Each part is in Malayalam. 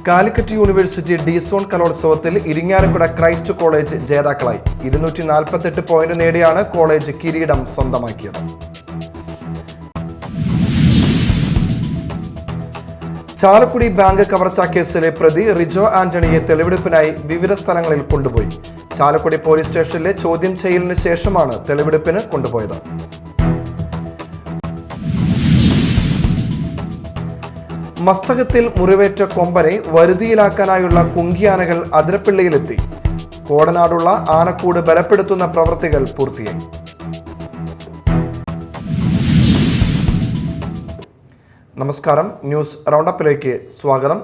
കാലിക്കറ്റ് യൂണിവേഴ്സിറ്റി ഡി-സോൺ കലോത്സവത്തിൽ ഇരിങ്ങാലക്കുട ക്രൈസ്റ്റ് കോളേജ് ജേതാക്കളായി. 248 പോയിന്റ് നേടിയാണ് കോളേജ് കിരീടം സ്വന്തമാക്കിയത്. ചാലക്കുടി ബാങ്ക് കവർച്ചാ കേസിലെ പ്രതി റിജോ ആന്റണിയെ തെളിവെടുപ്പിനായി വിവിധ സ്ഥലങ്ങളിൽ കൊണ്ടുപോയി. ചാലക്കുടി പോലീസ് സ്റ്റേഷനിലെ ചോദ്യം ചെയ്യലിന് ശേഷമാണ് തെളിവെടുപ്പിന് കൊണ്ടുപോയത്. മസ്തകത്തിൽ മുറിവേറ്റ കൊമ്പനെ വരുതിയിലാക്കാനായുള്ള കുങ്കിയാനകൾ അതിരപ്പിള്ളിയിലെത്തി. കോടനാടുള്ള ആനക്കൂട് ബലപ്പെടുത്തുന്ന പ്രവൃത്തികൾ പൂർത്തിയായി. നമസ്കാരം, ന്യൂസ് റൗണ്ടപ്പിലേക്ക് സ്വാഗതം.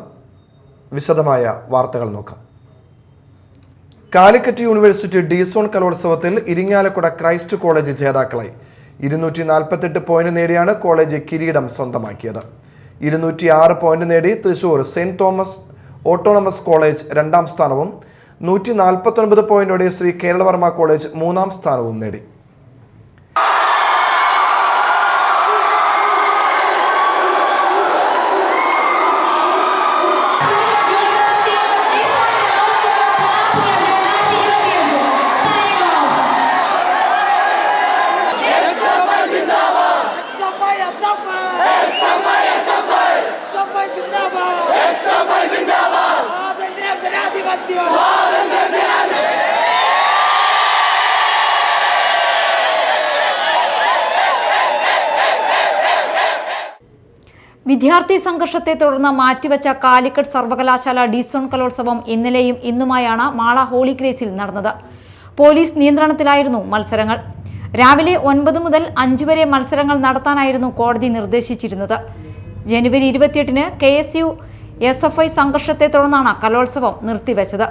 വിശദമായ വാർത്തകൾ നോക്കാം. കാലിക്കറ്റ് യൂണിവേഴ്സിറ്റി ഡി-സോൺ കലോത്സവത്തിൽ ഇരിങ്ങാലക്കുട ക്രൈസ്റ്റ് കോളേജ് ജേതാക്കളായി. 248 പോയിന്റ് നേടിയാണ് കോളേജ് കിരീടം സ്വന്തമാക്കിയത്. 206 പോയിന്റ് നേടി Thrissur saint Thomas autonomous college 2ാം സ്ഥാനവും 149 പോയിന്റോടെ ശ്രീ കേരളവർമ്മ കോളേജ് 3ാം സ്ഥാനവും നേടി. വിദ്യാർത്ഥി സംഘർഷത്തെ തുടർന്ന് മാറ്റിവെച്ച കാലിക്കറ്റ് സർവകലാശാല ഡി-സോൺ കലോത്സവം ഇന്നലെയും ഇന്നുമായാണ് മാള ഹോളി ഗ്രേസിൽ നടന്നത്. പോലീസ് നിയന്ത്രണത്തിലായിരുന്നു മത്സരങ്ങൾ. രാവിലെ 9 മുതൽ 5 വരെ മത്സരങ്ങൾ നടത്താനായിരുന്നു കോടതി നിർദ്ദേശിച്ചിരുന്നത്. ജനുവരി 28-ന് KSU SFI സംഘർഷത്തെ തുടർന്നാണ് കലോത്സവം നിർത്തിവെച്ചത്.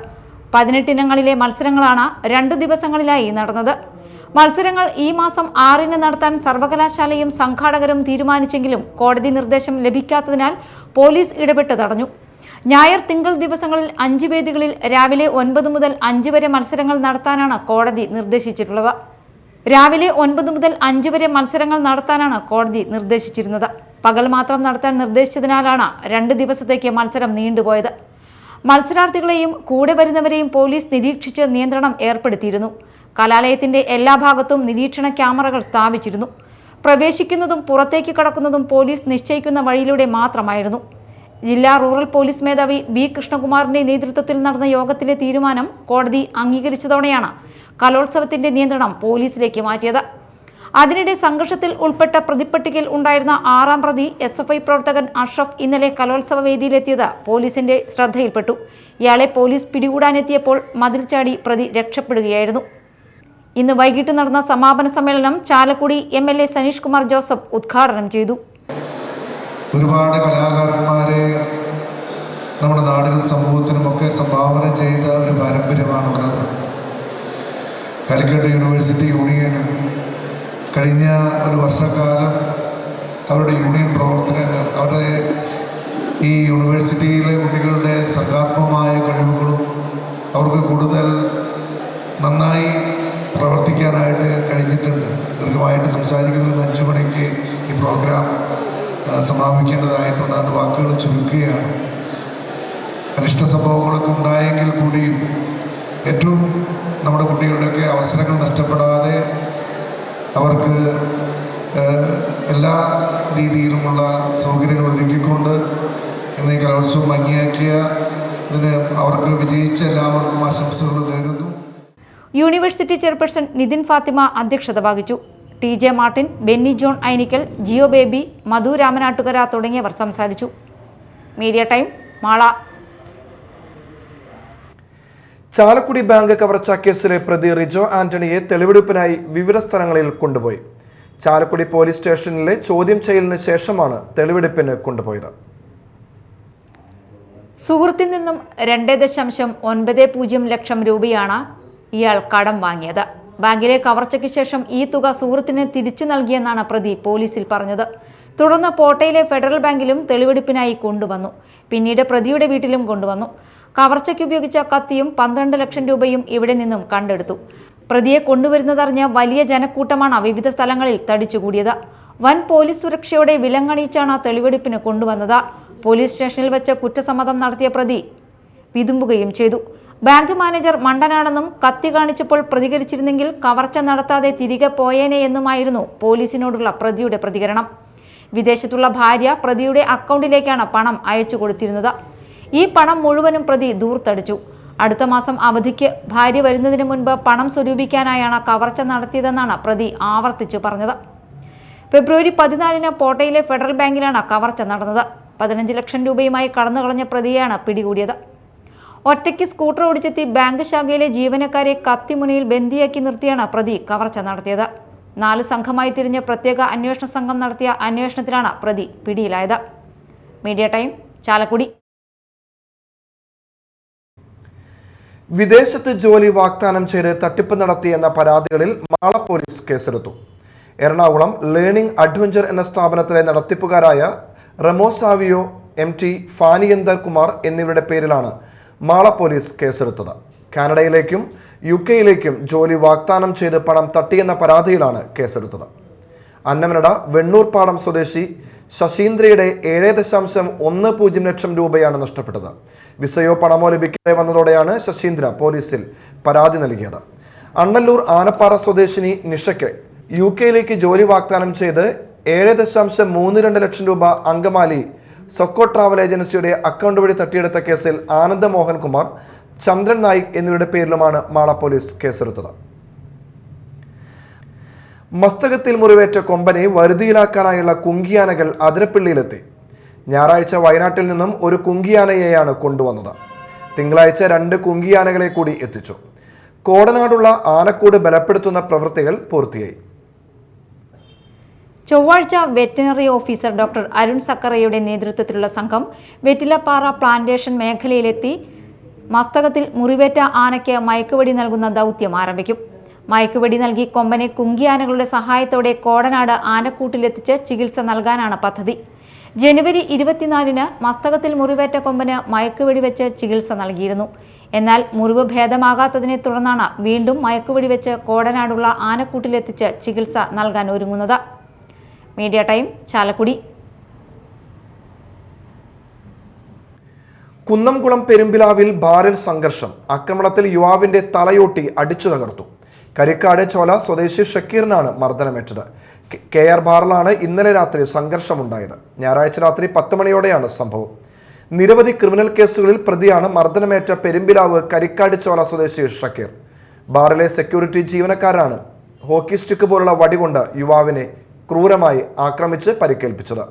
18 ഇനങ്ങളിലെ മത്സരങ്ങളാണ് 2 ദിവസങ്ങളിലായി നടന്നത്. മത്സരങ്ങൾ ഈ മാസം 6-ന് നടത്താൻ സർവകലാശാലയും സംഘാടകരും തീരുമാനിച്ചെങ്കിലും കോടതി നിർദ്ദേശം ലഭിക്കാത്തതിനാൽ പോലീസ് ഇടപെട്ട് തടഞ്ഞു. ഞായർ, തിങ്കൾ ദിവസങ്ങളിൽ 5 വേദികളിൽ രാവിലെ 9 മുതൽ 5 വരെ മത്സരങ്ങൾ നടത്താനാണ് കോടതി നിർദ്ദേശിച്ചിട്ടുള്ളത്. രാവിലെ 9 മുതൽ 5 വരെ മത്സരങ്ങൾ നടത്താനാണ് കോടതി നിർദ്ദേശിച്ചിരുന്നത്. പകൽ മാത്രം നടത്താൻ നിർദ്ദേശിച്ചതിനാലാണ് 2 ദിവസത്തേക്ക് മത്സരം നീണ്ടുപോയത്. മത്സരാർത്ഥികളെയും കൂടെ വരുന്നവരെയും പോലീസ് നിരീക്ഷിച്ച് നിയന്ത്രണം ഏർപ്പെടുത്തിയിരുന്നു. കലാലയത്തിന്റെ എല്ലാ ഭാഗത്തും നിരീക്ഷണ ക്യാമറകൾ സ്ഥാപിച്ചിരുന്നു. പ്രവേശിക്കുന്നതും പുറത്തേക്ക് കടക്കുന്നതും പോലീസ് നിശ്ചയിക്കുന്ന വഴിയിലൂടെ മാത്രമായിരുന്നു. ജില്ലാ റൂറൽ പോലീസ് മേധാവി B. കൃഷ്ണകുമാറിന്റെ നേതൃത്വത്തിൽ നടന്ന യോഗത്തിലെ തീരുമാനം കോടതി അംഗീകരിച്ചതോടെയാണ് കലോത്സവത്തിന്റെ നിയന്ത്രണം പോലീസിലേക്ക് മാറ്റിയത്. അതിനിടെ സംഘർഷത്തിൽ ഉൾപ്പെട്ട പ്രതിപ്പട്ടികയിൽ ഉണ്ടായിരുന്ന 6ാം പ്രതി SFI പ്രവർത്തകൻ അഷ്റഫ് ഇന്നലെ കലോത്സവ വേദിയിലെത്തിയത് പോലീസിന്റെ ശ്രദ്ധയിൽപ്പെട്ടു. ഇയാളെ പോലീസ് പിടികൂടാനെത്തിയപ്പോൾ മതിൽ ചാടി പ്രതി രക്ഷപ്പെടുകയായിരുന്നു. ഇന്ന് വൈകിട്ട് നടന്ന സമാപന സമ്മേളനം ചാലക്കുടി MLA സനീഷ് കുമാർ ജോസഫ് ഉദ്ഘാടനം ചെയ്തു. ഒരുപാട് കലാകാരന്മാരെ നമ്മുടെ നാടിനും സമൂഹത്തിനുമൊക്കെ സംഭാവന ചെയ്ത ഒരു പാരമ്പര്യമാണുള്ളത്. കാലിക്കറ്റ് യൂണിവേഴ്സിറ്റി യൂണിയനും കഴിഞ്ഞ ഒരു വർഷക്കാലം അവരുടെ യൂണിയൻ പ്രവർത്തനങ്ങൾ, അവരുടെ ഈ യൂണിവേഴ്സിറ്റിയിലെ കുട്ടികളുടെ സർഗാത്മകമായ കഴിവുകളും അവർക്ക് കൂടുതൽ നന്നായി പ്രവർത്തിക്കാനായിട്ട് കഴിഞ്ഞിട്ടുണ്ട്. ദീർഘമായിട്ട് സംസാരിക്കുന്നതിന് 5 മണിക്ക് ഈ പ്രോഗ്രാം സമാപിക്കേണ്ടതായിട്ടുണ്ട്. അതിൻ്റെ വാക്കുകൾ ചുരുക്കുകയാണ്. അനിഷ്ട സംഭവങ്ങളൊക്കെ ഉണ്ടായെങ്കിൽ കൂടിയും ഏറ്റവും നമ്മുടെ കുട്ടികളുടെയൊക്കെ അവസരങ്ങൾ നഷ്ടപ്പെടാതെ അവർക്ക് എല്ലാ രീതിയിലുമുള്ള സൗകര്യങ്ങൾ ഒരുക്കിക്കൊണ്ട് ഇന്ന് ഈ കലോത്സവം ഭംഗിയാക്കിയ ഇതിന് അവർക്ക് വിജയിച്ച എല്ലാവർക്കും ആശംസകൾ നേരുന്നു. യൂണിവേഴ്സിറ്റി ചെയർപേഴ്സൺ നിതിൻ ഫാത്തിമ അധ്യക്ഷത വഹിച്ചു. TJ Martin, Benny John Ainikkal, Jio Baby, Madhu Ramanattukara തുടങ്ങിയവർ സംസാരിച്ചു. Media time, Mala. Chalakudy bank കവർച്ചാ കേസിലെ പ്രതി റിജോ ആന്റണിയെ തെളിവെടുപ്പിനായി വിവിധ സ്ഥലങ്ങളിൽ കൊണ്ടുപോയി. ചാലക്കുടി പോലീസ് സ്റ്റേഷനിലെ ചോദ്യം ചെയ്യലിന് ശേഷമാണ് തെളിവെടുപ്പിന് കൊണ്ടുപോയത്. സുഹൃത്തിൽ നിന്നും 2.90 ലക്ഷം രൂപയാണ് ഇയാൾ കടം വാങ്ങിയത്. ബാങ്കിലെ കവർച്ചയ്ക്ക് ശേഷം ഈ തുക സുഹൃത്തിന് തിരിച്ചു നൽകിയെന്നാണ് പ്രതി പോലീസിൽ പറഞ്ഞത്. തുടർന്ന് പോട്ടയിലെ ഫെഡറൽ ബാങ്കിലും തെളിവെടുപ്പിനായി കൊണ്ടുവന്നു. പിന്നീട് പ്രതിയുടെ വീട്ടിലും കൊണ്ടുവന്നു. കവർച്ചയ്ക്ക് ഉപയോഗിച്ച കത്തിയും 12 ലക്ഷം രൂപയും ഇവിടെ നിന്നും കണ്ടെടുത്തു. പ്രതിയെ കൊണ്ടുവരുന്നതറിഞ്ഞ് വലിയ ജനക്കൂട്ടമാണ് വിവിധ സ്ഥലങ്ങളിൽ തടിച്ചുകൂടിയത്. വൻ പോലീസ് സുരക്ഷയോടെ വിലങ്ങണിയിച്ചാണ് തെളിവെടുപ്പിന് കൊണ്ടുവന്നത്. പോലീസ് സ്റ്റേഷനിൽ വെച്ച് കുറ്റസമ്മതം നടത്തിയ പ്രതി വിതുമ്പുകയും ചെയ്തു. ബാങ്ക് മാനേജർ മണ്ടനാണെന്നും കത്തി കാണിച്ചപ്പോൾ പ്രതികരിച്ചിരുന്നെങ്കിൽ കവർച്ച നടത്താതെ തിരികെ പോയേനെ എന്നുമായിരുന്നു പോലീസിനോടുള്ള പ്രതിയുടെ പ്രതികരണം. വിദേശത്തുള്ള ഭാര്യ പ്രതിയുടെ അക്കൗണ്ടിലേക്കാണ് പണം അയച്ചു കൊടുത്തിരുന്നത്. ഈ പണം മുഴുവനും പ്രതി ദൂർത്തടിച്ചു. അടുത്ത മാസം അവധിക്ക് ഭാര്യ വരുന്നതിന് മുൻപ് പണം സ്വരൂപിക്കാനായാണ് കവർച്ച നടത്തിയതെന്നാണ് പ്രതി ആവർത്തിച്ചു പറഞ്ഞത്. ഫെബ്രുവരി 14 പോട്ടയിലെ ഫെഡറൽ ബാങ്കിലാണ് കവർച്ച നടന്നത്. 15 ലക്ഷം രൂപയുമായി കടന്നുകളഞ്ഞ പ്രതിയെയാണ് പിടികൂടിയത്. ഒറ്റയ്ക്ക് സ്കൂട്ടർ ഓടിച്ചെത്തി ബാങ്ക് ശാഖയിലെ ജീവനക്കാരെ കത്തിമുനയിൽ ബന്ദിയാക്കി നിർത്തിയാണ് പ്രതി കവർച്ച നടത്തിയത്. 4 സംഘമായി തിരിഞ്ഞ് പ്രത്യേക അന്വേഷണ സംഘം നടത്തിയ അന്വേഷണത്തിലാണ് പ്രതി പിടിയിലായത്. Media time, Chalakudy. വിദേശത്ത് ജോലി വാഗ്ദാനം ചെയ്ത് തട്ടിപ്പ് നടത്തിയെന്ന പരാതികളിൽ മാള പോലീസ് കേസെടുത്തു. എറണാകുളം ലേണിംഗ് അഡ്വഞ്ചർ എന്ന സ്ഥാപനത്തിലെ നടത്തിപ്പുകാരായ റമോസാവിയോ, MT ഫാനിയന്ദർ കുമാർ എന്നിവരുടെ പേരിലാണ് മാള പോലീസ് കേസെടുത്തത്. കാനഡയിലേക്കും UK-യിലേക്കും ജോലി വാഗ്ദാനം ചെയ്ത് പണം തട്ടിയെന്ന പരാതിയിലാണ് കേസെടുത്തത്. അന്നമനട വെണ്ണൂർപ്പാടം സ്വദേശി ശശീന്ദ്രയുടെ 7.10 ലക്ഷം രൂപയാണ് നഷ്ടപ്പെട്ടത്. വിസയോ പണമോ ലഭിക്കാതെ വന്നതോടെയാണ് ശശീന്ദ്ര പോലീസിൽ പരാതി നൽകിയത്. അണ്ണല്ലൂർ ആനപ്പാറ സ്വദേശിനി നിഷയ്ക്ക് UK-യിലേക്ക് ജോലി വാഗ്ദാനം ചെയ്ത് 7.32 ലക്ഷം രൂപ അങ്കമാലി സൊക്കോ ട്രാവൽ ഏജൻസിയുടെ അക്കൗണ്ട് വഴി തട്ടിയെടുത്ത കേസിൽ ആനന്ദ മോഹൻകുമാർ, ചന്ദ്രൻ നായിക് എന്നിവരുടെ പേരിലുമാണ് മാള പോലീസ് കേസെടുത്തത്. മസ്തകത്തിൽ മുറിവേറ്റ കൊമ്പനെ വരുതിയിലാക്കാനായുള്ള കുങ്കിയാനകൾ അതിരപ്പള്ളിയിലെത്തി. ഞായറാഴ്ച വയനാട്ടിൽ നിന്നും ഒരു കുങ്കിയാനയെയാണ് കൊണ്ടുവന്നത്. തിങ്കളാഴ്ച 2 കുങ്കിയാനകളെ കൂടി എത്തിച്ചു. കോടനാടുള്ള ആനക്കൂട് ബലപ്പെടുത്തുന്ന പ്രവൃത്തികൾ പൂർത്തിയായി. ചൊവ്വാഴ്ച വെറ്റിനറി ഓഫീസർ ഡോക്ടർ അരുൺ സക്കറയുടെ നേതൃത്വത്തിലുള്ള സംഘം വെറ്റിലപ്പാറ പ്ലാന്റേഷൻ മേഖലയിലെത്തി മസ്തകത്തിൽ മുറിവേറ്റ ആനയ്ക്ക് മയക്കുവെടി നൽകുന്ന ദൗത്യം ആരംഭിക്കും. മയക്കുവെടി നൽകി കൊമ്പനെ കുങ്കിയാനകളുടെ സഹായത്തോടെ കോടനാട് ആനക്കൂട്ടിലെത്തിച്ച് ചികിത്സ നൽകാനാണ് പദ്ധതി. ജനുവരി 24 മസ്തകത്തിൽ മുറിവേറ്റ കൊമ്പന് മയക്കുവെടി വെച്ച് ചികിത്സ നൽകിയിരുന്നു. എന്നാൽ മുറിവ് ഭേദമാകാത്തതിനെ തുടർന്നാണ് വീണ്ടും മയക്കുവെടി വെച്ച് കോടനാടുള്ള ആനക്കൂട്ടിലെത്തിച്ച് ചികിത്സ നൽകാൻ ഒരുങ്ങുന്നത്. Media time, Chalakudy. കുന്നംകുളം പെരുമ്പിലാവിൽ ബാറിൽ സംഘർഷം. ആക്രമണത്തിൽ യുവാവിന്റെ തലയോട്ടി അടിച്ചു തകർത്തു. കരിക്കാട് ചോല സ്വദേശി ഷക്കീറിനാണ് മർദ്ദനമേറ്റത്. KR ബാറിലാണ് ഇന്നലെ രാത്രി സംഘർഷമുണ്ടായത്. ഞായറാഴ്ച രാത്രി 10 മണിയോടെയാണ് സംഭവം. നിരവധി ക്രിമിനൽ കേസുകളിൽ പ്രതിയാണ് മർദ്ദനമേറ്റ പെരുമ്പിലാവ് കരിക്കാട് ചോല സ്വദേശി ഷക്കീർ. ബാറിലെ സെക്യൂരിറ്റി ജീവനക്കാരാണ് ഹോക്കി സ്റ്റിക്ക് പോലുള്ള വടികൊണ്ട് യുവാവിനെ ക്രൂരമായി ആക്രമിച്ച് പരിക്കേൽപ്പിച്ചത്.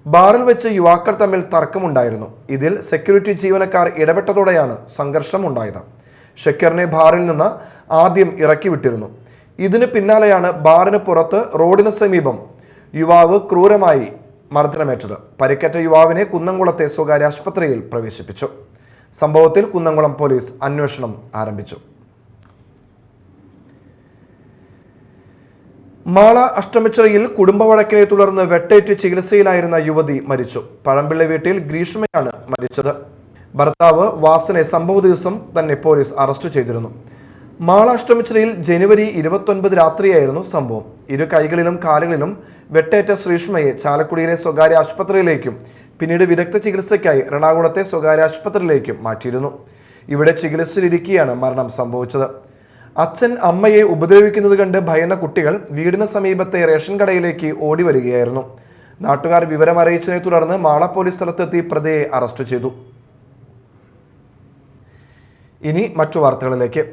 ബാറിൽ വെച്ച് യുവാക്കൾ തമ്മിൽ തർക്കമുണ്ടായിരുന്നു. ഇതിൽ സെക്യൂരിറ്റി ജീവനക്കാർ ഇടപെട്ടതോടെയാണ് സംഘർഷം ഉണ്ടായത്. ഷക്കീറിനെ ബാറിൽ നിന്ന് ആദ്യം ഇറക്കി വിട്ടിരുന്നു. ഇതിന് പിന്നാലെയാണ് ബാറിന് പുറത്ത് റോഡിന് സമീപം യുവാവ് ക്രൂരമായി മർദ്ദനമേറ്റത്. പരിക്കേറ്റ യുവാവിനെ കുന്നംകുളത്തെ സ്വകാര്യ ആശുപത്രിയിൽ പ്രവേശിപ്പിച്ചു. സംഭവത്തിൽ കുന്നംകുളം പോലീസ് അന്വേഷണം ആരംഭിച്ചു. മാള അഷ്ടമിച്ചിറയിൽ കുടുംബവഴക്കിനെ തുടർന്ന് വെട്ടേറ്റ് ചികിത്സയിലായിരുന്ന യുവതി മരിച്ചു. പഴമ്പിള്ളി വീട്ടിൽ ഗ്രീഷ്മയാണ് മരിച്ചത്. ഭർത്താവ് വാസനെ സംഭവ ദിവസം തന്നെ പോലീസ് അറസ്റ്റ് ചെയ്തിരുന്നു. മാള അഷ്ടമിച്ചിറയിൽ ജനുവരി 29 രാത്രിയായിരുന്നു സംഭവം. 2 കൈകളിലും കാലുകളിലും വെട്ടേറ്റ ശ്രീഷ്മയെ ചാലക്കുടിയിലെ സ്വകാര്യ ആശുപത്രിയിലേക്കും പിന്നീട് വിദഗ്ധ ചികിത്സയ്ക്കായി എറണാകുളത്തെ സ്വകാര്യ ആശുപത്രിയിലേക്കും മാറ്റിയിരുന്നു. ഇവിടെ ചികിത്സയിലിരിക്കെയാണ് മരണം സംഭവിച്ചത്. അച്ഛൻ അമ്മയെ ഉപദ്രവിക്കുന്നത് കണ്ട് ഭയന്ന കുട്ടികൾ വീടിന് സമീപത്തെ റേഷൻ കടയിലേക്ക് ഓടി വരികയായിരുന്നു. നാട്ടുകാർ വിവരമറിയിച്ചതിനെ തുടർന്ന് മാള പോലീസ് സ്ഥലത്തെത്തി പ്രതിയെ അറസ്റ്റ് ചെയ്തു. ഇനി മറ്റു വാർത്തകളിലേക്ക്.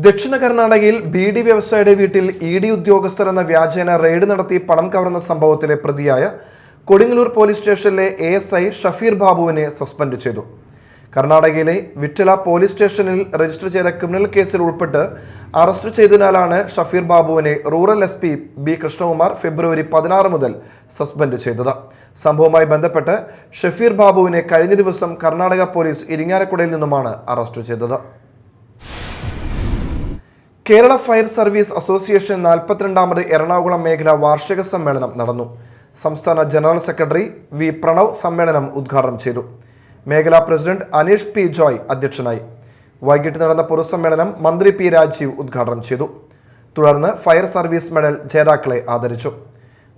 ദക്ഷിണ കർണാടകയിൽ ബീഡി വ്യവസായിയുടെ വീട്ടിൽ ഇഡി ഉദ്യോഗസ്ഥർ എന്ന വ്യാജേന റെയ്ഡ് നടത്തി പണം കവർന്ന സംഭവത്തിലെ പ്രതിയായ കൊടുങ്ങല്ലൂർ പോലീസ് സ്റ്റേഷനിലെ ASI ഷഫീർ ബാബുവിനെ സസ്പെൻഡ് ചെയ്തു. കർണാടകയിലെ വിറ്റല പോലീസ് സ്റ്റേഷനിൽ രജിസ്റ്റർ ചെയ്ത ക്രിമിനൽ കേസിൽ ഉൾപ്പെട്ട് അറസ്റ്റ് ചെയ്തതിനാലാണ് ഷഫീർ ബാബുവിനെ റൂറൽ SP B കൃഷ്ണകുമാർ ഫെബ്രുവരി 16 മുതൽ സസ്പെൻഡ് ചെയ്തത്. സംഭവവുമായി ബന്ധപ്പെട്ട് ഷഫീർ ബാബുവിനെ കഴിഞ്ഞ ദിവസം കർണാടക പോലീസ് ഇരിങ്ങാലക്കുടയിൽ നിന്നുമാണ് അറസ്റ്റ് ചെയ്തത്. കേരള ഫയർ സർവീസ് അസോസിയേഷൻ 42ാമത് എറണാകുളം മേഖല വാർഷിക സമ്മേളനം നടന്നു. സംസ്ഥാന ജനറൽ സെക്രട്ടറി V പ്രണവ് സമ്മേളനം ഉദ്ഘാടനം ചെയ്തു. മേഖലാ പ്രസിഡന്റ് അനീഷ് P ജോയ് അധ്യക്ഷനായി. വൈകിട്ട് നടന്ന പൊതുസമ്മേളനം മന്ത്രി P രാജീവ് ഉദ്ഘാടനം ചെയ്തു. തുടർന്ന് ഫയർ സർവീസ് മെഡൽ ജേതാക്കളെ ആദരിച്ചു.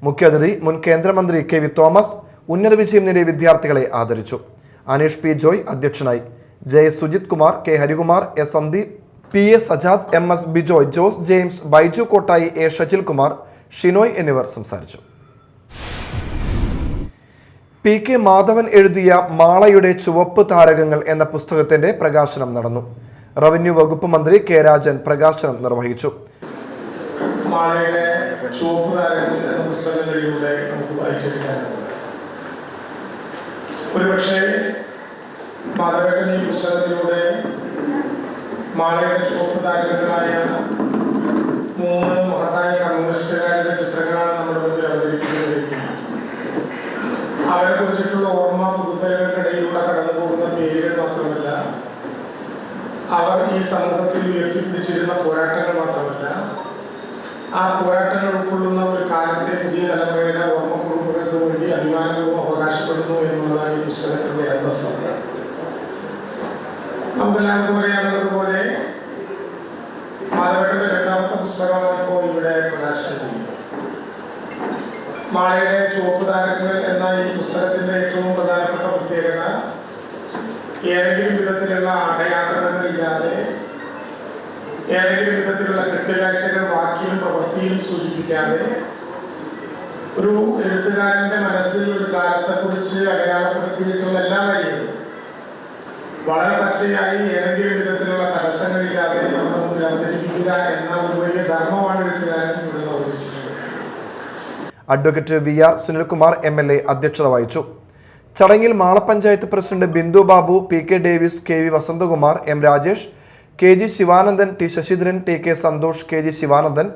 മുഖ്യാതിഥി മുൻ കേന്ദ്രമന്ത്രി KV തോമസ് ഉന്നത വിജയം നേടിയ വിദ്യാർത്ഥികളെ ആദരിച്ചു. അനീഷ് P ജോയ് അധ്യക്ഷനായി. JS Sujith Kumar, K Harikumar, S Sandeep, PS Sajad, MS Bijoy, Jose James, Baiju Kottayi, A Shajil Kumar, Shinoy എന്നിവർ സംസാരിച്ചു. PK മാധവൻ എഴുതിയ മാളയുടെ ചുവപ്പ് താരകങ്ങൾ എന്ന പുസ്തകത്തിന്റെ പ്രകാശനം നടന്നു. റവന്യൂ വകുപ്പ് മന്ത്രി K രാജൻ പ്രകാശനം നിർവഹിച്ചു. മാളയുടെ ചുവപ്പ് താരകങ്ങൾ എന്ന പുസ്തകങ്ങളിലൂടെ നമുക്ക് വായിച്ചെടുക്കാനാണ്. ഒരുപക്ഷെ മാധവേട്ടൻ ഈ പുസ്തകത്തിലൂടെ മാളയുടെ ചുവപ്പ് താരകങ്ങളായ 3 മഹത്തായ കമ്മ്യൂണിസ്റ്റുകാരുടെ ചിത്രങ്ങളാണ് നമ്മുടെ മുമ്പിൽ അവതരിപ്പിക്കുന്നത്. അവരെ കുറിച്ചിട്ടുള്ള ഓർമ്മ പുതുതലകൾക്കിടയിലൂടെ കടന്നു പോകുന്ന പേരുകൾ മാത്രമല്ല, അവർ ഈ സമൂഹത്തിൽ ഉയർത്തിപ്പിടിച്ചിരുന്ന പോരാട്ടങ്ങൾ മാത്രമല്ല, ആ പോരാട്ടങ്ങൾ ഉൾക്കൊള്ളുന്ന ഒരു കാലത്തെ പുതിയ തലമുറയുടെ ഓർമ്മക്കുറിപ്പുകൾക്ക് വേണ്ടി അഭിമാനവും അവകാശപ്പെടുന്നു എന്നുള്ളതാണ് ഈ പുസ്തകത്തിന്റെ അന്തസ്സത്ത. നമുക്കെല്ലാവർക്കും അറിയാവുന്നതുപോലെ മാധവേട്ടന്റെ 2ാമത്തെ പുസ്തകമാണ് ഇപ്പോൾ ഇവിടെ പ്രകാശനം ചെയ്യുന്നത്. മാളയുടെ ചുവപ്പ് താരകങ്ങൾ എന്ന ഈ പുസ്തകത്തിന്റെ ഏറ്റവും പ്രധാനപ്പെട്ട പ്രത്യേകത, ഏതെങ്കിലും വിധത്തിലുള്ള അടയാളങ്ങളില്ലാതെ, ഏതെങ്കിലും വിധത്തിലുള്ള കെട്ടുകാഴ്ചകൾ വാക്കിലും പ്രവൃത്തിയിലും സൂചിപ്പിക്കാതെ, ഒരു എഴുത്തുകാരന്റെ മനസ്സിൽ ഒരു കാലത്തെക്കുറിച്ച് അടയാളപ്പെടുത്തിയിട്ടുള്ള എല്ലാ കാര്യങ്ങളും വളരെ പച്ചയായി ഏതെങ്കിലും വിധത്തിലുള്ള തടസ്സങ്ങളില്ലാതെ നമ്മുടെ മുന്നിൽ അവതരിപ്പിക്കുക എന്ന ഒരു വലിയ ധർമ്മമാണ് എഴുത്തുകാരൻ ഇവിടെ നിർവഹിച്ചിട്ടുള്ളത്. അഡ്വക്കേറ്റ് VR സുനിൽകുമാർ MLA അധ്യക്ഷത വഹിച്ചു. ചടങ്ങിൽ Mala panchayat president Bindu Babu, PK Davis, KV Vasanthakumar, M Rajesh, KG Sivanandan, T Sasidharan, TK Santhosh, KG Sivanandan,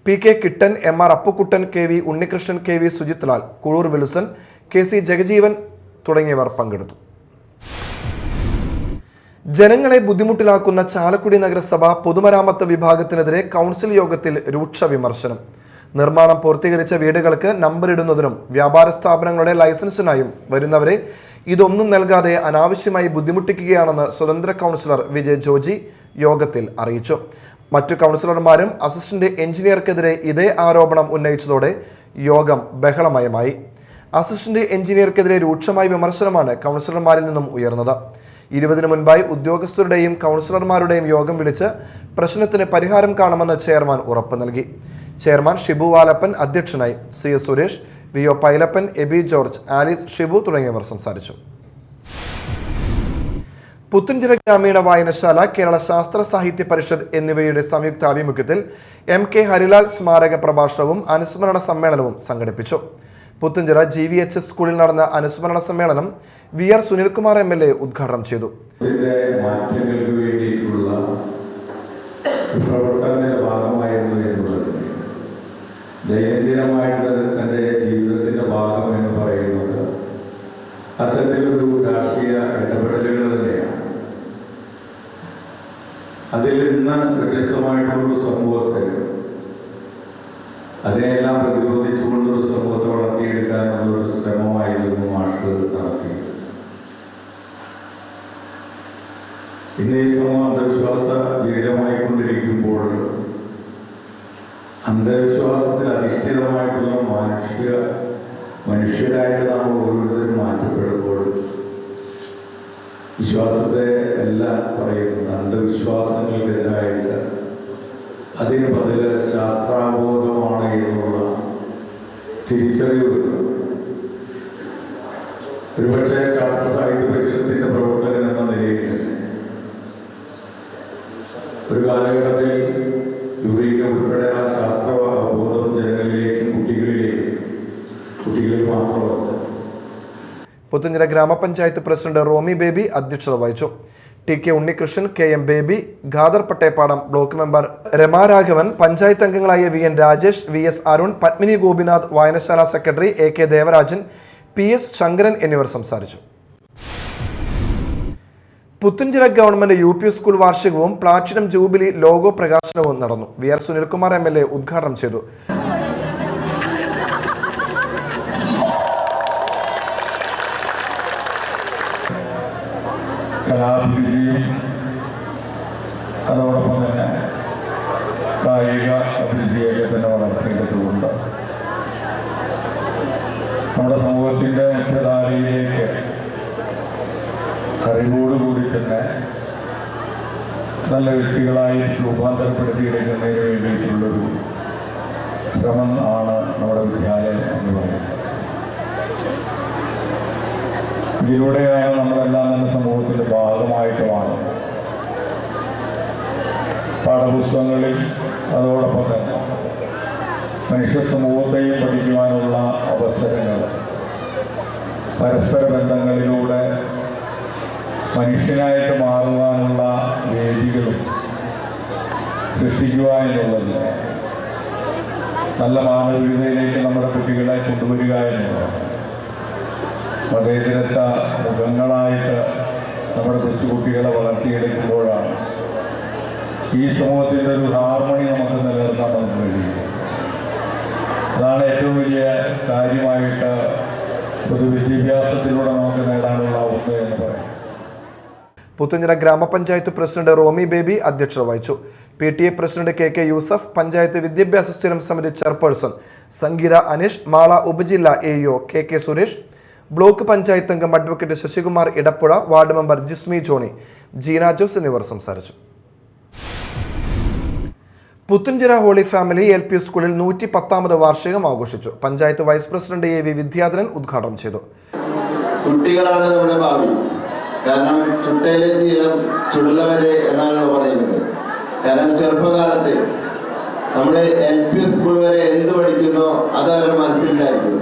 PK Kittan, MR Appukuttan, KV Unnikrishnan, KV Sujith Lal, Kuzhur Wilson, KC Jagajeevan തുടങ്ങിയവർ പങ്കെടുത്തു. ജനങ്ങളെ ബുദ്ധിമുട്ടിലാക്കുന്ന ചാലക്കുടി നഗരസഭ പൊതുമരാമത്ത് വിഭാഗത്തിനെതിരെ കൗൺസിൽ യോഗത്തിൽ രൂക്ഷ വിമർശനം. നിർമ്മാണം പൂർത്തീകരിച്ച വീടുകൾക്ക് നമ്പർ ഇടുന്നതിനും വ്യാപാര സ്ഥാപനങ്ങളുടെ ലൈസൻസിനായും വരുന്നവരെ ഇതൊന്നും നൽകാതെ അനാവശ്യമായി ബുദ്ധിമുട്ടിക്കുകയാണെന്ന് സ്വതന്ത്ര കൗൺസിലർ വിജയ് ജോജി യോഗത്തിൽ അറിയിച്ചു. മറ്റു കൗൺസിലർമാരും അസിസ്റ്റന്റ് എഞ്ചിനീയർക്കെതിരെ ഇതേ ആരോപണം ഉന്നയിച്ചതോടെ യോഗം ബഹളമയമായി. അസിസ്റ്റന്റ് എഞ്ചിനീയർക്കെതിരെ രൂക്ഷമായ വിമർശനമാണ് കൗൺസിലർമാരിൽ നിന്നും ഉയർന്നത്. 20-ന് മുൻപായി ഉദ്യോഗസ്ഥരുടെയും കൗൺസിലർമാരുടെയും യോഗം വിളിച്ച് പ്രശ്നത്തിന് പരിഹാരം കാണുമെന്ന് ചെയർമാൻ ഉറപ്പ് നൽകി. ചെയർമാൻ ഷിബു വാലപ്പൻ അധ്യക്ഷനായി. CS Suresh, VO Pailappan, Aby George, Alice, Shibu തുടങ്ങിയവർ സംസാരിച്ചു. പുത്തൻചിറ ഗ്രാമീണ വായനശാല, കേരള ശാസ്ത്ര സാഹിത്യ പരിഷത്ത് എന്നിവയുടെ സംയുക്താഭിമുഖ്യത്തിൽ MK ഹരിലാൽ സ്മാരക പ്രഭാഷണവും അനുസ്മരണ സമ്മേളനവും സംഘടിപ്പിച്ചു. പുത്തൻചിറ GVHS സ്കൂളിൽ നടന്ന അനുസ്മരണ സമ്മേളനം VR സുനിൽകുമാർ MLA ഉദ്ഘാടനം ചെയ്തു. ദൈനംദിനമായിട്ട് തൻ്റെ ജീവിതത്തിൻ്റെ ഭാഗം എന്ന് പറയുന്നത് അത്തരത്തിലൊരു രാഷ്ട്രീയ ഇടപെടലുകൾ തന്നെയാണ്. അതിൽ നിന്ന് വ്യത്യസ്തമായിട്ടുള്ളൊരു സമൂഹത്തെ, അതിനെല്ലാം പ്രതിരോധിച്ചുകൊണ്ടൊരു സമൂഹത്തെ വളർത്തിയെടുക്കാനുള്ളൊരു ശ്രമമായിരുന്നു മാഷ് നടത്തിയത്. ഇന്ന് ഈ സമൂഹം അന്ധവിശ്വാസ ജീവിതമായിക്കൊണ്ടിരിക്കുമ്പോൾ അന്ധവിശ്വാസത്തിൽ അധിഷ്ഠിതമായിട്ടുള്ള മനുഷ്യരായിട്ട് നാം ഓരോരുത്തരും മാറ്റപ്പെടുമ്പോൾ വിശ്വാസത്തെ എല്ലാം പറയുന്നത് അന്ധവിശ്വാസങ്ങൾക്കെതിരായിട്ട് അതിന് ബദല് ശാസ്ത്രാബോധമാണ് എന്നുള്ള തിരിച്ചറിവ്. ഒരുപക്ഷെ ശാസ്ത്ര സാഹിത്യ പരിഷത്തിന്റെ പ്രവർത്തകൻ എന്ന നിലയിൽ ഒരു കാലഘട്ടത്തിൽ യുറീക്ക ഉൾപ്പെടെ ആ ശാസ്ത്ര അവബോധം ജനങ്ങളിലേക്കും കുട്ടികളിലേക്ക് മാത്രമല്ല. പുത്തുഞ്ചിറ ഗ്രാമപഞ്ചായത്ത് പ്രസിഡന്റ് റോമി ബേബി അധ്യക്ഷത വഹിച്ചു. TK. Unnikrishnan, KM. Baby, Khader Pattepadam, block member Ramaraghavan, panchayat അംഗങ്ങളായ വി.എൻ. രാജേഷ്, വി.എസ്. അരുൺ, പത്മിനി ഗോപിനാഥ്, വായനശാല secretary AK. Devarajan, PS. Sankaran എന്നിവർ സംസാരിച്ചു. Puthenchira government U P school വാർഷികവും പ്ലാറ്റിനം ജൂബിലി ലോഗോ പ്രകാശനവും നടന്നു. വി.ആർ. സുനിൽകുമാർ എം.എൽ.എ. ഉദ്ഘാടനം ചെയ്തു. കലാഭിരുചിയും അതോടൊപ്പം തന്നെ കായിക അഭിരുചിയൊക്കെ തന്നെ വളർത്തിയെടുത്തുകൊണ്ട് നമ്മുടെ സമൂഹത്തിൻ്റെ മുഖ്യധാരയിലേക്ക് അറിവോടുകൂടി തന്നെ നല്ല വ്യക്തികളായി രൂപാന്തരപ്പെടുത്തിയെടുക്കുന്നതിന് വേണ്ടിയിട്ടുള്ളൊരു ശ്രമം ആണ് നമ്മുടെ വിദ്യാലയം എന്ന് പറയുന്നത്. ഇതിലൂടെയാണ് നമ്മളെല്ലാം തന്നെ സമൂഹത്തിൻ്റെ ഭാഗമായിട്ട് മാറുന്നത്. പാഠപുസ്തകങ്ങളിൽ അതോടൊപ്പം തന്നെ മനുഷ്യ സമൂഹത്തെയും പഠിക്കുവാനുള്ള അവസരങ്ങൾ, പരസ്പര ബന്ധങ്ങളിലൂടെ മനുഷ്യനായിട്ട് മാറുവാനുള്ള വേദികളും സൃഷ്ടിക്കുക എന്നുള്ളത്, നല്ല മാനവികതയിലേക്ക് നമ്മുടെ കുട്ടികളെ കൊണ്ടുവരിക എന്നുള്ളത്, മതേതരത്വ മുഖങ്ങളായിട്ട് നമ്മുടെ കൊച്ചുകുട്ടികളെ വളർത്തിയെടുക്കുമ്പോഴാണ് ഈ സമൂഹത്തിൻ്റെ ഒരു ഹാർമണി നമുക്ക് നിലനിർത്താൻ നമുക്ക് കഴിയും. അതാണ് ഏറ്റവും വലിയ കാര്യമായിട്ട് പൊതുവിദ്യാഭ്യാസത്തിലൂടെ നമുക്ക് നേടാനുള്ള ഒന്ന് എന്ന് പറയാം. പുത്തുഞ്ചിറ ഗ്രാമപഞ്ചായത്ത് പ്രസിഡന്റ് റോമി ബേബി അധ്യക്ഷത വഹിച്ചു. PTA president K Yusuf, panchayat വിദ്യാഭ്യാസ സ്ഥിരം സമിതി ചെയർപേഴ്സൺ സംഗീത അനീഷ്, മാള ഉപജില്ല AO K Suresh, block panchayat അംഗം advocate Sasikumar Edappuzha, ward member Jismi Johny, Jeena Jose എന്നിവർ സംസാരിച്ചു. പുത്തുഞ്ചിറ ഹോളി ഫാമിലി LP സ്കൂളിൽ 110ാമത് വാർഷികം ആഘോഷിച്ചു. Panchayat vice president AV Vidyadharan ഉദ്ഘാടനം ചെയ്തു. കുട്ടികളാണ് നമ്മുടെ ഭാവി. കാരണം ചുട്ടയിലെ ശീലം ചുടലവരെ എന്നാണല്ലോ പറയുന്നത്. കാരണം ചെറുപ്പകാലത്ത് നമ്മൾ LP സ്കൂൾ വരെ എന്ത് പഠിക്കുന്നോ അത് അവരുടെ മനസ്സിലുണ്ടായിരിക്കും.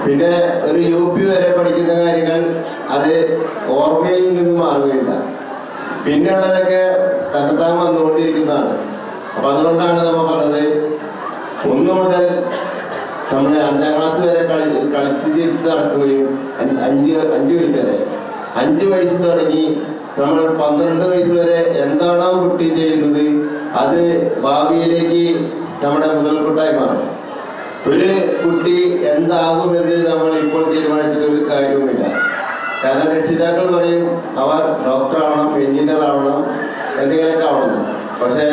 പിന്നെ ഒരു UP വരെ പഠിക്കുന്ന കാര്യങ്ങൾ അത് ഓർമ്മയിൽ നിന്ന് മാറുകയില്ല. പിന്നെയുള്ളതൊക്കെ തന്നെത്താൻ വന്നുകൊണ്ടിരിക്കുന്നതാണ്. അപ്പം അതുകൊണ്ടാണ് നമ്മൾ പറഞ്ഞത് 1 മുതൽ നമ്മൾ 5ാം ക്ലാസ് വരെ കളിച്ച് ചിരിച്ച് നടക്കുകയും 5 വയസ്സ് വരെ 5 വയസ്സ് തുടങ്ങി നമ്മൾ 12 വയസ്സ് വരെ എന്താണോ കുട്ടി ചെയ്യുന്നത് അത് ഭാവിയിലേക്ക് നമ്മുടെ മുതൽക്കൂട്ടായി മാറും. ഒരു കുട്ടി എന്താകുമെന്ന് നമ്മൾ ഇപ്പോൾ തീരുമാനിച്ചിട്ട് ഒരു കാര്യവുമില്ല. കാരണം രക്ഷിതാക്കൾ പറയും അവർ ഡോക്ടറാവണം, എഞ്ചിനീയർ ആവണം, എന്തെങ്കിലുമൊക്കെ ആവണം. പക്ഷേ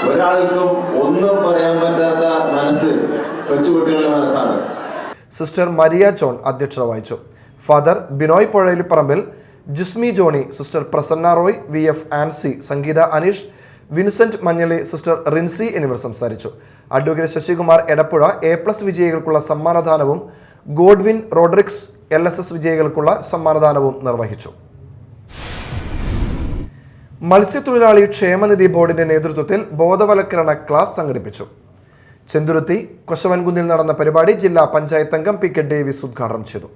ഒരാൾക്കും ഒന്നും പറയാൻ പറ്റാത്ത മനസ്സ് കൊച്ചുകുട്ടികളുടെ മനസ്സാണ്. സിസ്റ്റർ മരിയ ജോൺ അധ്യക്ഷത വഹിച്ചു. Father Binoy Puzhayilipparambil, Jismi Johny, sister Prasanna Roy, VF Ancy, Sangeetha Aneesh, Vincent Manjali, sister Rincy എന്നിവർ സംസാരിച്ചു. അഡ്വക്കേറ്റ് ശശികുമാർ എടപ്പുഴ A+ വിജയികൾക്കുള്ള സമ്മാനദാനവും ഗോഡ്വിൻ റോഡ്രിക്സ് LSS വിജയികൾക്കുള്ള സമ്മാനദാനവും നിർവഹിച്ചു. മത്സ്യത്തൊഴിലാളി ക്ഷേമനിധി ബോർഡിന്റെ നേതൃത്വത്തിൽ ബോധവൽക്കരണ ക്ലാസ് സംഘടിപ്പിച്ചു. ചെന്തുരുത്തി കൊശവൻകുന്നിൽ നടന്ന പരിപാടി ജില്ലാ പഞ്ചായത്ത് അംഗം PK ഡേവിസ് ഉദ്ഘാടനം ചെയ്തു.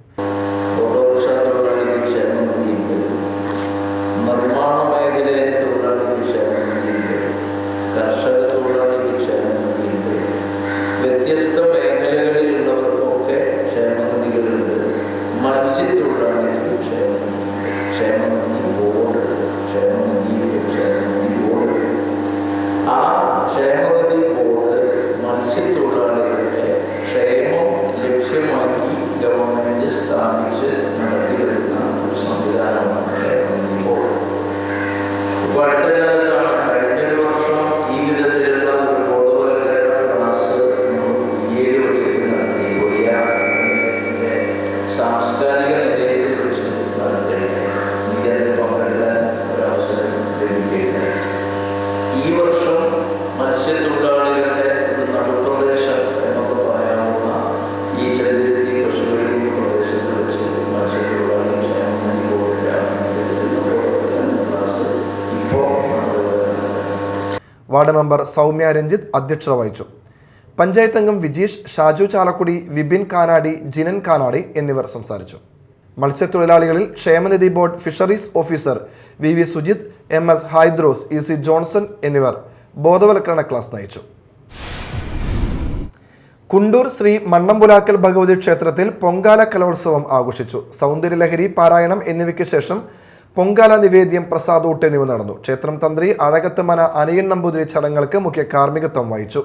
വ്യത്യസ്ത മേഖലകളിലുള്ളവർക്കൊക്കെ ക്ഷേമനിധികളുണ്ട്. മത്സ്യത്തൊഴിലാളികൾക്ക് ക്ഷേമനിധി ബോർഡ്, ആ ക്ഷേമനിധി ബോർഡ് മത്സ്യത്തൊഴിലാളികളുടെ ക്ഷേമം ലക്ഷ്യമാക്കി ഗവൺമെന്റ് സ്ഥാപിച്ച് നടത്തിവരുന്ന ഒരു സംവിധാനമാണ് ക്ഷേമനിധി ബോർഡ്. ഇപ്പോൾ അടുത്ത കാലത്താണ്, കഴിഞ്ഞ വർഷം ഈ വിധത്തിലുള്ള ഒരു ബോധവൽക്കരണ ക്ലാസ് സാംസ്കാരിക നിലയത്തിൽ വെച്ച് നടത്തേണ്ടത്. എനിക്കതിൽ പങ്കെടുക്കാൻ ഒരവസരം ലഭിക്കുകയുണ്ടായി. ഈ വർഷം മത്സ്യത്തൊഴിലാളികളുടെ ഒരു നടുപ്രദേശം എന്നൊക്കെ പറയാവുന്ന ഈ ചെന്തുരുത്തി കൊച്ചുകുഴി പ്രദേശത്ത് വെച്ച് മത്സ്യത്തൊഴിലാളി ക്ഷേമനിധി ബോർഡിൻ്റെ ക്ലാസ് ഇപ്പോൾ വാർഡ് മെമ്പർ സൗമ്യ രഞ്ജിത്ത് അധ്യക്ഷത വഹിച്ചു. പഞ്ചായത്ത് അംഗം വിജീഷ്, ഷാജു ചാലക്കുടി, വിപിൻ കാനാടി, ജിനൻ കാനാടി എന്നിവർ സംസാരിച്ചു. മത്സ്യത്തൊഴിലാളികളിൽ ക്ഷേമനിധി board fisheries officer V Sujith, MS Hydros, EC Johnson എന്നിവർ ബോധവൽക്കരണ ക്ലാസ് നയിച്ചു. കുണ്ടൂർ ശ്രീ മണ്ണമ്പുലാക്കൽ ഭഗവതി ക്ഷേത്രത്തിൽ പൊങ്കാല കലോത്സവം ആഘോഷിച്ചു. സൗന്ദര്യലഹരി, പാരായണം എന്നിവയ്ക്ക് ശേഷം പൊങ്കാല നിവേദ്യം, പ്രസാദൂട്ട് എന്നിവ നടന്നു. ക്ഷേത്രം തന്ത്രി അഴകത്ത് മന അനിയൻ നമ്പൂതിരി ചടങ്ങുകൾക്ക് മുഖ്യ കാർമ്മികത്വം വഹിച്ചു.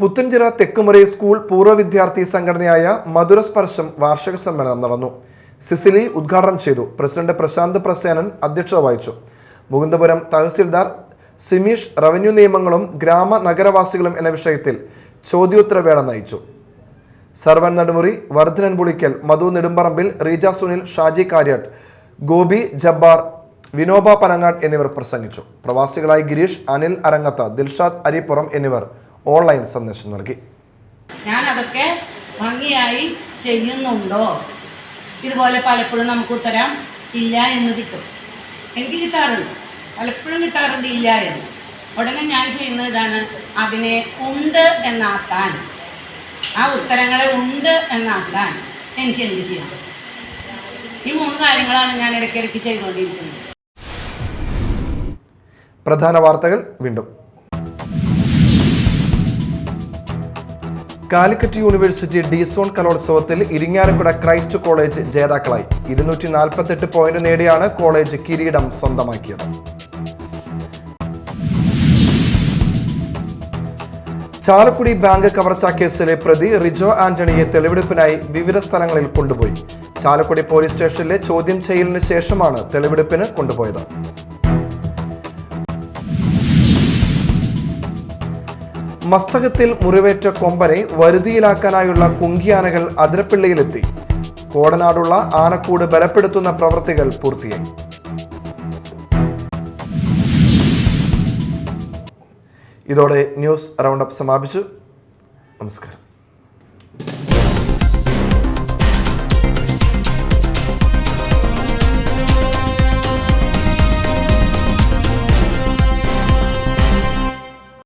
പുത്തൻചിറ തെക്കുമുറി സ്കൂൾ പൂർവ്വ വിദ്യാർത്ഥി സംഘടനയായ മധുരസ്പർശം വാർഷിക സമ്മേളനം നടന്നു. സിസിലി ഉദ്ഘാടനം ചെയ്തു. പ്രസിഡന്റ് പ്രശാന്ത് പ്രസേനൻ അധ്യക്ഷത വഹിച്ചു. മുകുന്ദപുരം തഹസിൽദാർ സിമീഷ് റവന്യൂ നിയമങ്ങളും ഗ്രാമ നഗരവാസികളും എന്ന വിഷയത്തിൽ ചോദ്യോത്തരവേള നയിച്ചു. സർവൻ നടുമുറി, വർദ്ധനൻ പുളിക്കൽ, മധു നെടുമ്പറമ്പിൽ, റീജ സുനിൽ, ഷാജി കാര്യാട്ട്, ഗോപി ജബ്ബാർ, വിനോബ പനങ്ങാട് എന്നിവർ പ്രസംഗിച്ചു. പ്രവാസികളായി ഗിരീഷ്, അനിൽ അരങ്ങത്ത്, ദിൽഷാദ് അരിപ്പുറം എന്നിവർ ഓൺലൈൻ സന്ദേശം നൽകി. ഞാൻ അതൊക്കെ ഭംഗിയായി ചെയ്യുന്നുണ്ടോ? ഇതുപോലെ പലപ്പോഴും നമുക്ക് ഉത്തരം ഇല്ല എന്ന് കിട്ടും. എനിക്ക് കിട്ടാറുണ്ട്, പലപ്പോഴും കിട്ടാറുണ്ട് ഇല്ല എന്ന്. ഉടനെ ഞാൻ ചെയ്യുന്നത് ഇതാണ്, അതിനെ ഉണ്ട് എന്നാക്കാൻ, ആ ഉത്തരങ്ങളെ ഉണ്ട് എന്നാക്കാൻ എനിക്ക് എന്ത് ചെയ്യാം? ഈ 3 കാര്യങ്ങളാണ് ഞാൻ ഇടയ്ക്കിടയ്ക്ക് ചെയ്തുകൊണ്ടിരിക്കുന്നത്. പ്രധാന വാർത്തകൾ വീണ്ടും. കാലിക്കറ്റ് യൂണിവേഴ്സിറ്റി ഡിസോൺ കലോത്സവത്തിൽ ഇരിങ്ങാലക്കുട ക്രൈസ്റ്റ് കോളേജ് ജേതാക്കളായി. 248 പോയിന്റ് നേടിയാണ് കോളേജ് കിരീടം സ്വന്തമാക്കിയത്. ചാലക്കുടി ബാങ്ക് കവർച്ചാ കേസിലെ പ്രതി റിജോ ആന്റണിയെ തെളിവെടുപ്പിനായി വിവിധ സ്ഥലങ്ങളിൽ കൊണ്ടുപോയി. ചാലക്കുടി പോലീസ് സ്റ്റേഷനിലെ ചോദ്യം ചെയ്യലിന് ശേഷമാണ് തെളിവെടുപ്പിന് കൊണ്ടുപോയത്. മസ്തകത്തിൽ മുറിവേറ്റ കൊമ്പനെ വരുതിയിലാക്കാനായുള്ള കുങ്കിയാനകൾ അതിരപ്പിള്ളിയിലെത്തി. കോടനാടുള്ള ആനക്കൂട് ബലപ്പെടുത്തുന്ന പ്രവൃത്തികൾ പൂർത്തിയായി. ഇതോടെ ന്യൂസ് റൗണ്ടപ്പ് സമാപിച്ചു. നമസ്കാരം.